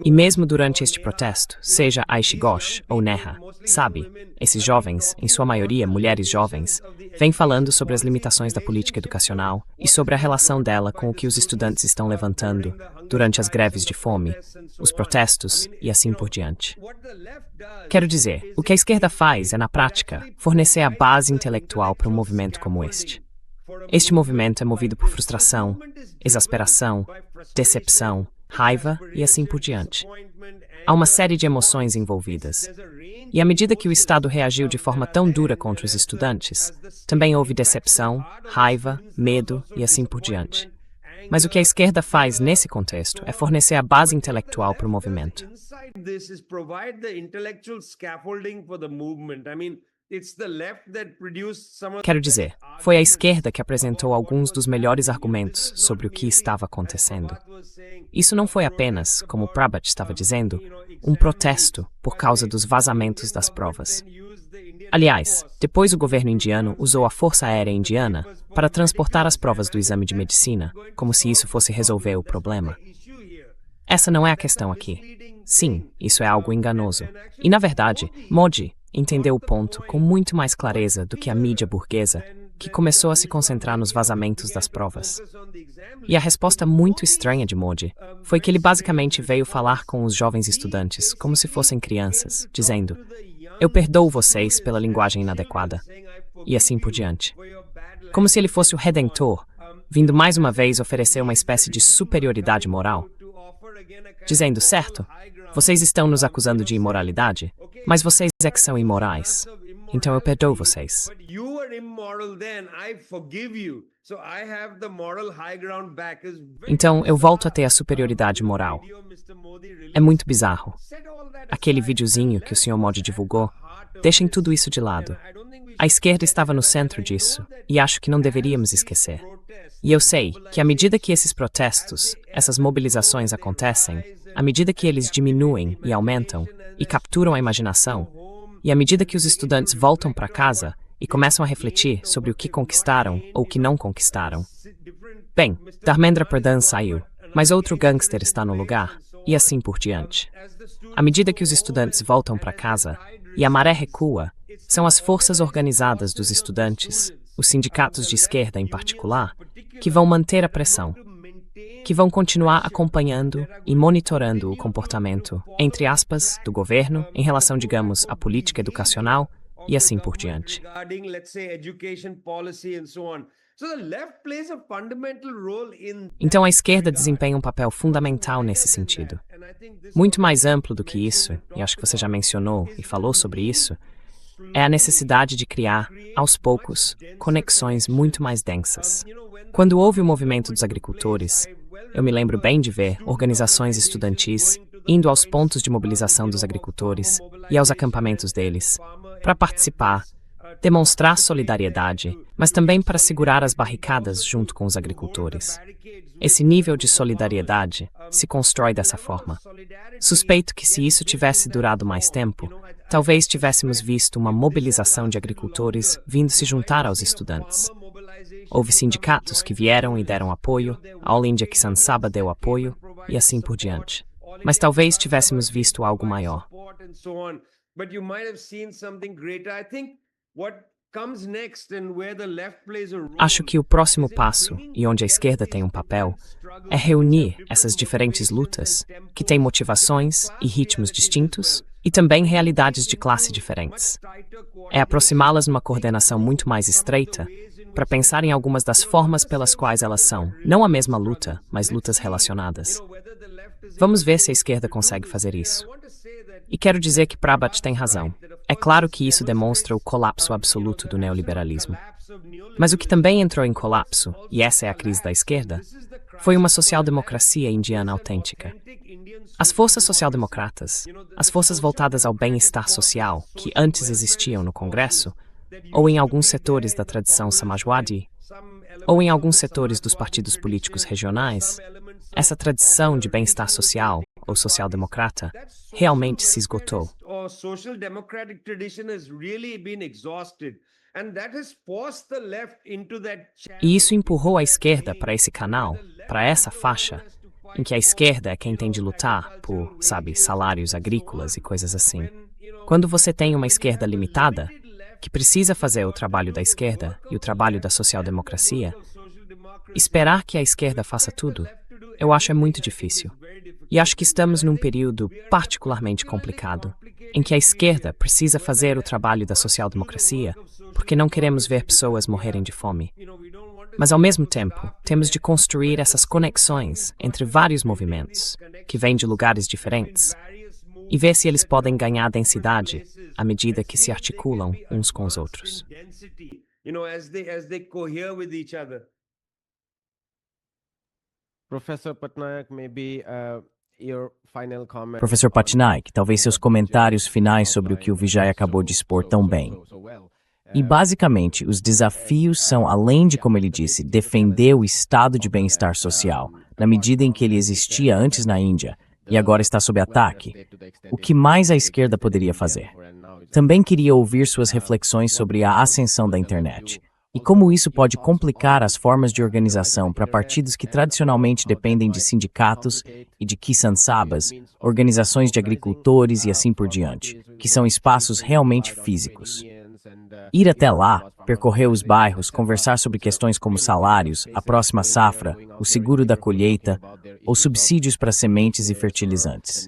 E mesmo durante este protesto, seja Aishi Ghosh ou Neha, sabe, esses jovens, em sua maioria mulheres jovens, vêm falando sobre as limitações da política educacional e sobre a relação dela com o que os estudantes estão levantando durante as greves de fome, os protestos e assim por diante. Quero dizer, o que a esquerda faz é, na prática, fornecer a base intelectual para um movimento como este. Este movimento é movido por frustração, exasperação, decepção, raiva e assim por diante. Há uma série de emoções envolvidas. E à medida que o Estado reagiu de forma tão dura contra os estudantes, também houve decepção, raiva, medo e assim por diante. Mas o que a esquerda faz nesse contexto é fornecer a base intelectual para o movimento. Quero dizer, foi a esquerda que apresentou alguns dos melhores argumentos sobre o que estava acontecendo. Isso não foi apenas, como Prabhat estava dizendo, um protesto por causa dos vazamentos das provas. Aliás, depois o governo indiano usou a Força Aérea Indiana para transportar as provas do exame de medicina, como se isso fosse resolver o problema. Essa não é a questão aqui. Sim, isso é algo enganoso. E, na verdade, Modi entendeu o ponto com muito mais clareza do que a mídia burguesa, que começou a se concentrar nos vazamentos das provas. E a resposta muito estranha de Modi foi que ele basicamente veio falar com os jovens estudantes como se fossem crianças, dizendo: "Eu perdoo vocês pela linguagem inadequada", e assim por diante. Como se ele fosse o redentor, vindo mais uma vez oferecer uma espécie de superioridade moral, dizendo: certo, vocês estão nos acusando de imoralidade, mas vocês é que são imorais. Então eu perdoo vocês. Então eu volto a ter a superioridade moral. É muito bizarro. Aquele videozinho que o Sr. Modi divulgou, deixem tudo isso de lado. A esquerda estava no centro disso, e acho que não deveríamos esquecer. E eu sei que à medida que esses protestos, essas mobilizações acontecem, à medida que eles diminuem e aumentam, e capturam a imaginação, e à medida que os estudantes voltam para casa e começam a refletir sobre o que conquistaram ou o que não conquistaram. Bem, Dharmendra Pradhan saiu, mas outro gangster está no lugar, e assim por diante. À medida que os estudantes voltam para casa e a maré recua, são as forças organizadas dos estudantes, os sindicatos de esquerda em particular, que vão manter a pressão, que vão continuar acompanhando e monitorando o comportamento, entre aspas, do governo em relação, digamos, à política educacional e assim por diante. Então a esquerda desempenha um papel fundamental nesse sentido. Muito mais amplo do que isso, e acho que você já mencionou e falou sobre isso, é a necessidade de criar, aos poucos, conexões muito mais densas. Quando houve o movimento dos agricultores, eu me lembro bem de ver organizações estudantis indo aos pontos de mobilização dos agricultores e aos acampamentos deles, para participar, demonstrar solidariedade, mas também para segurar as barricadas junto com os agricultores. Esse nível de solidariedade se constrói dessa forma. Suspeito que se isso tivesse durado mais tempo, talvez tivéssemos visto uma mobilização de agricultores vindo se juntar aos estudantes. Houve sindicatos que vieram e deram apoio, a All India Kisan Sabha deu apoio, e assim por diante. Mas talvez tivéssemos visto algo maior. Acho que o próximo passo, e onde a esquerda tem um papel, é reunir essas diferentes lutas, que têm motivações e ritmos distintos, e também realidades de classe diferentes. É aproximá-las numa coordenação muito mais estreita, para pensar em algumas das formas pelas quais elas são, não a mesma luta, mas lutas relacionadas. Vamos ver se a esquerda consegue fazer isso. E quero dizer que Prabhat tem razão. É claro que isso demonstra o colapso absoluto do neoliberalismo. Mas o que também entrou em colapso, e essa é a crise da esquerda, foi uma social-democracia indiana autêntica. As forças social-democratas, as forças voltadas ao bem-estar social, que antes existiam no Congresso, ou em alguns setores da tradição Samajwadi, ou em alguns setores dos partidos políticos regionais, essa tradição de bem-estar social, ou social-democrata, realmente se esgotou. E isso empurrou a esquerda para esse canal, para essa faixa, em que a esquerda é quem tem de lutar por, sabe, salários agrícolas e coisas assim. Quando você tem uma esquerda limitada, que precisa fazer o trabalho da esquerda e o trabalho da social-democracia, esperar que a esquerda faça tudo, eu acho é muito difícil. E acho que estamos num período particularmente complicado, em que a esquerda precisa fazer o trabalho da social-democracia, porque não queremos ver pessoas morrerem de fome. Mas, ao mesmo tempo, temos de construir essas conexões entre vários movimentos, que vêm de lugares diferentes, e ver se eles podem ganhar densidade à medida que se articulam uns com os outros. Professor Patnaik, talvez seus comentários finais sobre o que o Vijay acabou de expor tão bem. E, basicamente, os desafios são, além de, como ele disse, defender o estado de bem-estar social, na medida em que ele existia antes na Índia e agora está sob ataque, o que mais a esquerda poderia fazer? Também queria ouvir suas reflexões sobre a ascensão da internet e como isso pode complicar as formas de organização para partidos que tradicionalmente dependem de sindicatos e de Kisan Sabhas, organizações de agricultores e assim por diante, que são espaços realmente físicos. Ir até lá, percorrer os bairros, conversar sobre questões como salários, a próxima safra, o seguro da colheita ou subsídios para sementes e fertilizantes.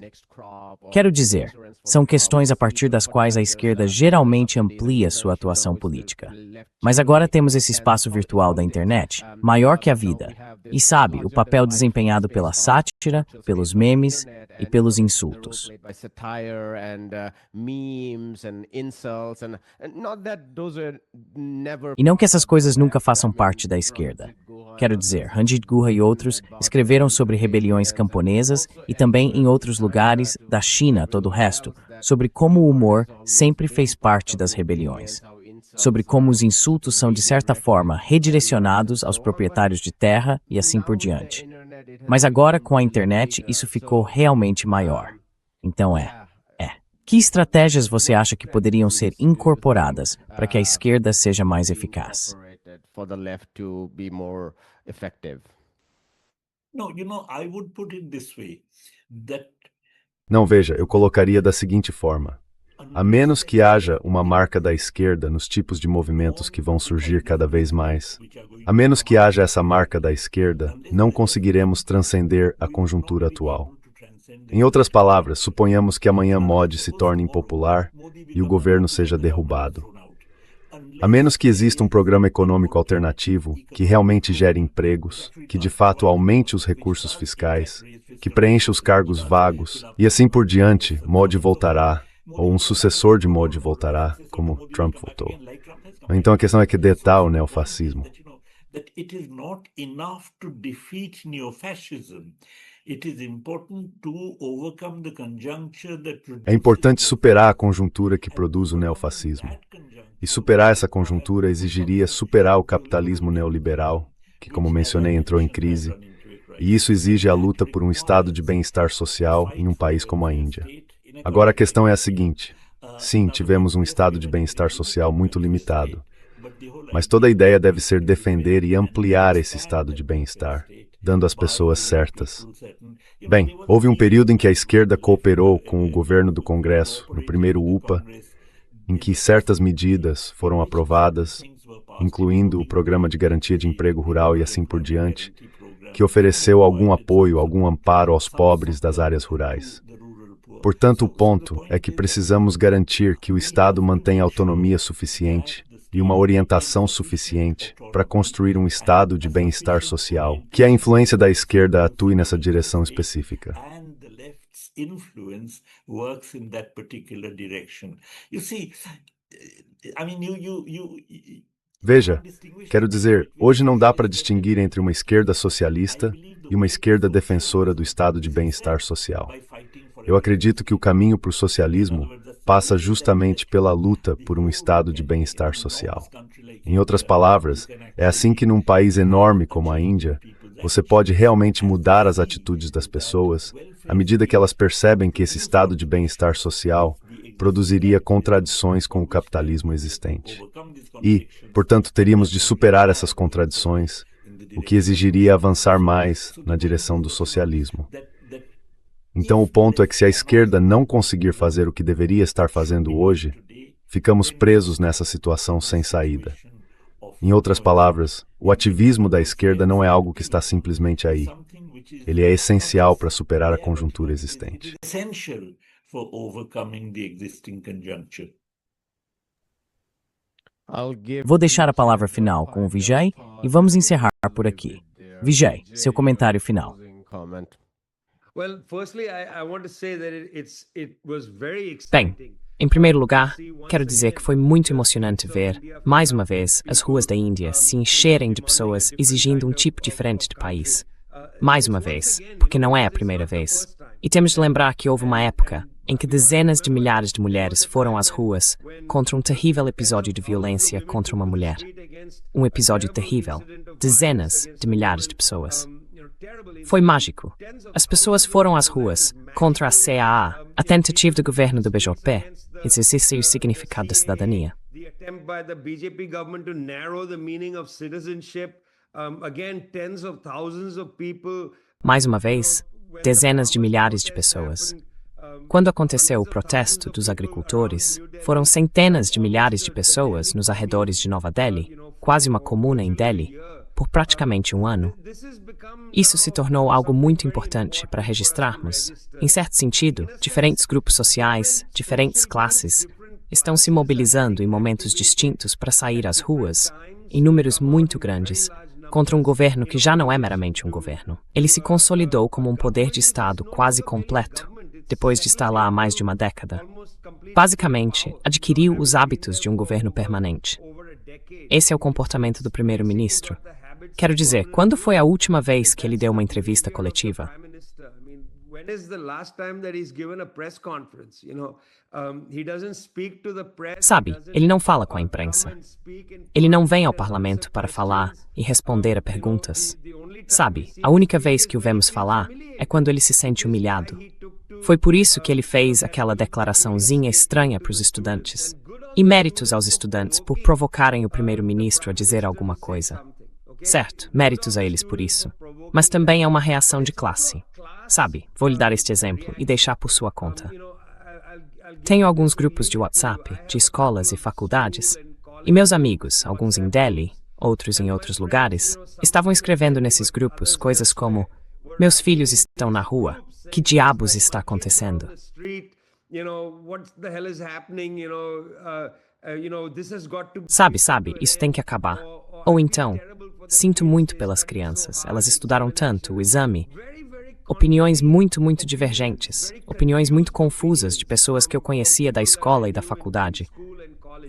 Quero dizer, são questões a partir das quais a esquerda geralmente amplia sua atuação política. Mas agora temos esse espaço virtual da internet, maior que a vida. E sabe, o papel desempenhado pela sátira, pelos memes e pelos insultos. E não que essas coisas nunca façam parte da esquerda. Quero dizer, Ranjit Guha e outros escreveram sobre rebeliões camponesas e também em outros lugares, da China a todo o resto, sobre como o humor sempre fez parte das rebeliões. Sobre como os insultos são, de certa forma, redirecionados aos proprietários de terra e assim por diante. Mas agora, com a internet, isso ficou realmente maior. Então Que estratégias você acha que poderiam ser incorporadas para que a esquerda seja mais eficaz? Não, veja, eu colocaria da seguinte forma. A menos que haja uma marca da esquerda nos tipos de movimentos que vão surgir cada vez mais, a menos que haja essa marca da esquerda, não conseguiremos transcender a conjuntura atual. Em outras palavras, suponhamos que amanhã Modi se torne impopular e o governo seja derrubado. A menos que exista um programa econômico alternativo que realmente gere empregos, que de fato aumente os recursos fiscais, que preencha os cargos vagos e assim por diante, Modi voltará, ou um sucessor de Modi voltará, como Trump voltou. Então a questão é que dê tal o neofascismo. É importante superar a conjuntura que produz o neofascismo. E superar essa conjuntura exigiria superar o capitalismo neoliberal, que, como mencionei, entrou em crise. E isso exige a luta por um estado de bem-estar social em um país como a Índia. Agora a questão é a seguinte. Sim, tivemos um estado de bem-estar social muito limitado. Mas toda a ideia deve ser defender e ampliar esse estado de bem-estar, dando às pessoas certas. Bem, houve um período em que a esquerda cooperou com o governo do Congresso, no primeiro UPA, em que certas medidas foram aprovadas, incluindo o Programa de Garantia de Emprego Rural e assim por diante, que ofereceu algum apoio, algum amparo aos pobres das áreas rurais. Portanto, o ponto é que precisamos garantir que o Estado mantenha autonomia suficiente e uma orientação suficiente para construir um estado de bem-estar social, que a influência da esquerda atue nessa direção específica. Veja, quero dizer, hoje não dá para distinguir entre uma esquerda socialista e uma esquerda defensora do estado de bem-estar social. Eu acredito que o caminho para o socialismo passa justamente pela luta por um estado de bem-estar social. Em outras palavras, é assim que num país enorme como a Índia, você pode realmente mudar as atitudes das pessoas à medida que elas percebem que esse estado de bem-estar social produziria contradições com o capitalismo existente. E, portanto, teríamos de superar essas contradições, o que exigiria avançar mais na direção do socialismo. Então o ponto é que se a esquerda não conseguir fazer o que deveria estar fazendo hoje, ficamos presos nessa situação sem saída. Em outras palavras, o ativismo da esquerda não é algo que está simplesmente aí. Ele é essencial para superar a conjuntura existente. Vou deixar a palavra final com o Vijay e vamos encerrar por aqui. Vijay, seu comentário final. Well, firstly, I want to say that it was very Bem, exciting. em primeiro lugar, quero dizer que foi muito emocionante ver, mais uma vez, as ruas da Índia se encherem de pessoas exigindo um tipo diferente de país. Mais uma vez, porque não é a primeira vez. E temos de lembrar que houve uma época em que dezenas de milhares de mulheres foram às ruas contra um terrível episódio de violência contra uma mulher. Um episódio terrível. Dezenas de milhares de pessoas. Foi mágico. As pessoas foram às ruas contra a CAA, a tentativa do governo do BJP, exercício o significado da cidadania. The attempt by the BJP government to narrow the meaning of citizenship, again, tens of thousands of people. Mais uma vez, dezenas de milhares de pessoas. Quando aconteceu o protesto dos agricultores, foram centenas de milhares de pessoas nos arredores de Nova Delhi, quase uma comuna em Delhi, por praticamente um ano. Isso se tornou algo muito importante para registrarmos. Em certo sentido, diferentes grupos sociais, diferentes classes, estão se mobilizando em momentos distintos para sair às ruas, em números muito grandes, contra um governo que já não é meramente um governo. Ele se consolidou como um poder de Estado quase completo, depois de estar lá há mais de uma década. Basicamente, adquiriu os hábitos de um governo permanente. Esse é o comportamento do primeiro-ministro. Quero dizer, quando foi a última vez que ele deu uma entrevista coletiva? Sabe, ele não fala com a imprensa. Ele não vem ao parlamento para falar e responder a perguntas. Sabe, a única vez que o vemos falar é quando ele se sente humilhado. Foi por isso que ele fez aquela declaraçãozinha estranha para os estudantes. E méritos aos estudantes por provocarem o primeiro-ministro a dizer alguma coisa. Certo, méritos a eles por isso. Mas também é uma reação de classe. Sabe, vou lhe dar este exemplo e deixar por sua conta. Tenho alguns grupos de WhatsApp, de escolas e faculdades, e meus amigos, alguns em Delhi, outros em outros lugares, estavam escrevendo nesses grupos coisas como: meus filhos estão na rua, que diabos está acontecendo? Sabe, isso tem que acabar. Ou então, sinto muito pelas crianças, elas estudaram tanto, o exame. Opiniões muito divergentes, opiniões muito confusas de pessoas que eu conhecia da escola e da faculdade.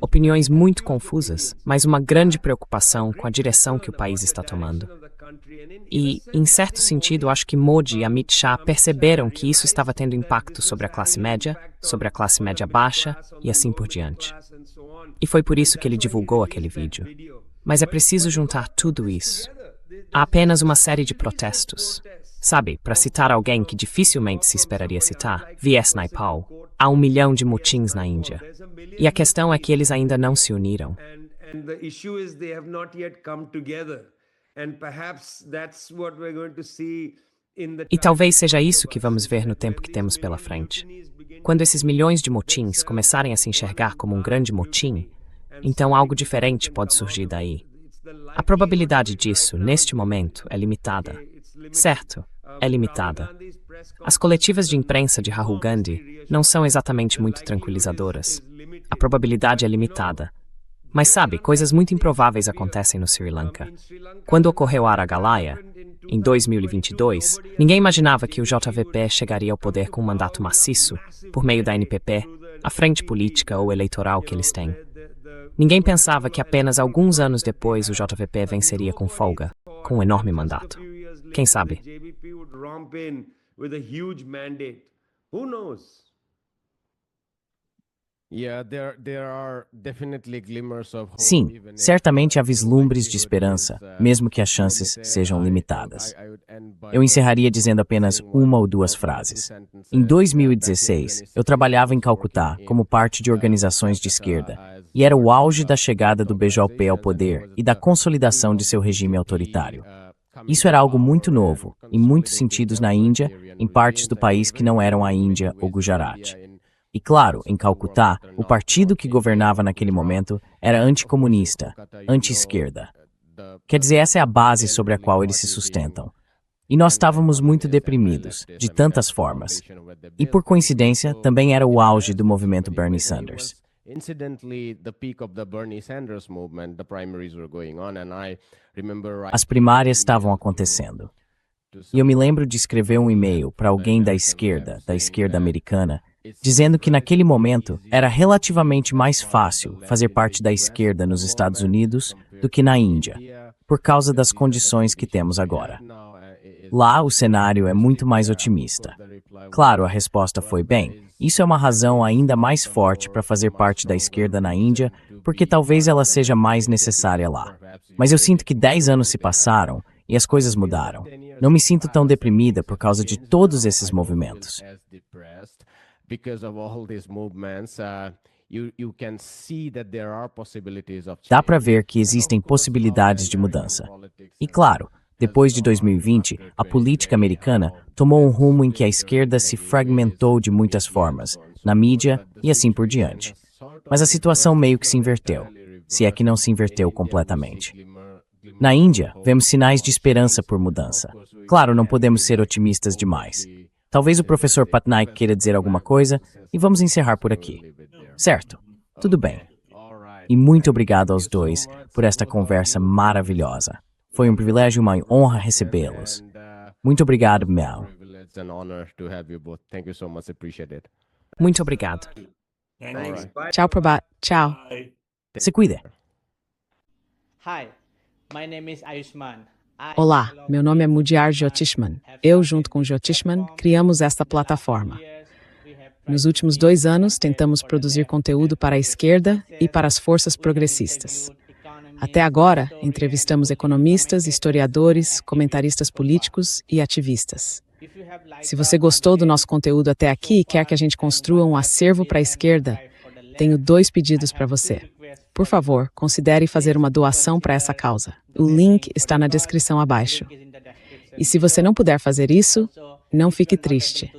Opiniões muito confusas, mas uma grande preocupação com a direção que o país está tomando. E, em certo sentido, acho que Modi e Amit Shah perceberam que isso estava tendo impacto sobre a classe média baixa e assim por diante. E foi por isso que ele divulgou aquele vídeo. Mas é preciso juntar tudo isso. Há apenas uma série de protestos. Sabe, para citar alguém que dificilmente se esperaria citar, V.S. Naipaul, há 1 milhão de motins na Índia. E a questão é que eles ainda não se uniram. E talvez seja isso que vamos ver no tempo que temos pela frente. Quando esses milhões de motins começarem a se enxergar como um grande motim, então algo diferente pode surgir daí. A probabilidade disso, neste momento, é limitada. Certo, é limitada. As coletivas de imprensa de Rahul Gandhi não são exatamente muito tranquilizadoras. A probabilidade é limitada. Mas sabe, coisas muito improváveis acontecem no Sri Lanka. Quando ocorreu a Aragalaya, em 2022, ninguém imaginava que o JVP chegaria ao poder com um mandato maciço, por meio da NPP, a frente política ou eleitoral que eles têm. Ninguém pensava que apenas alguns anos depois o JVP venceria com folga, com um enorme mandato. Quem sabe? Sim, certamente há vislumbres de esperança, mesmo que as chances sejam limitadas. Eu encerraria dizendo apenas uma ou duas frases. Em 2016, eu trabalhava em Calcutá como parte de organizações de esquerda, e era o auge da chegada do BJP ao poder e da consolidação de seu regime autoritário. Isso era algo muito novo, em muitos sentidos na Índia, em partes do país que não eram a Índia ou Gujarat. E claro, em Calcutá, o partido que governava naquele momento era anticomunista, anti-esquerda. Quer dizer, essa é a base sobre a qual eles se sustentam. E nós estávamos muito deprimidos, de tantas formas. E por coincidência, também era o auge do movimento Bernie Sanders. As primárias estavam acontecendo. E eu me lembro de escrever um e-mail para alguém da esquerda americana, dizendo que naquele momento era relativamente mais fácil fazer parte da esquerda nos Estados Unidos do que na Índia, por causa das condições que temos agora. Lá, o cenário é muito mais otimista. Claro, a resposta foi: bem, isso é uma razão ainda mais forte para fazer parte da esquerda na Índia, porque talvez ela seja mais necessária lá. Mas eu sinto que 10 anos se passaram e as coisas mudaram. Não me sinto tão deprimida por causa de todos esses movimentos. Dá para ver que existem possibilidades de mudança. E claro, depois de 2020, a política americana tomou um rumo em que a esquerda se fragmentou de muitas formas, na mídia e assim por diante. Mas a situação meio que se inverteu, se é que não se inverteu completamente. Na Índia, vemos sinais de esperança por mudança. Claro, não podemos ser otimistas demais. Talvez o professor Patnaik queira dizer alguma coisa e vamos encerrar por aqui. Certo? Tudo bem. E muito obrigado aos dois por esta conversa maravilhosa. Foi um privilégio e uma honra recebê-los. Muito obrigado, Mel. Muito obrigado. Thanks. Tchau, Prabhat. Tchau. Bye. Se cuide. Hi, my name is Ayushman. Olá, meu nome é Mudyar Jyotishman. Eu, junto com Jyotishman, criamos esta plataforma. Nos últimos 2 anos, tentamos produzir conteúdo para a esquerda e para as forças progressistas. Até agora, entrevistamos economistas, historiadores, comentaristas políticos e ativistas. Se você gostou do nosso conteúdo até aqui e quer que a gente construa um acervo para a esquerda, tenho 2 pedidos para você. Por favor, considere fazer uma doação para essa causa. O link está na descrição abaixo. E se você não puder fazer isso, não fique triste.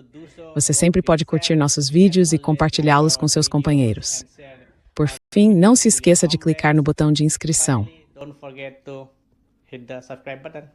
Você sempre pode curtir nossos vídeos e compartilhá-los com seus companheiros. Por fim, não se esqueça de clicar no botão de inscrição. Don't forget to hit the subscribe button.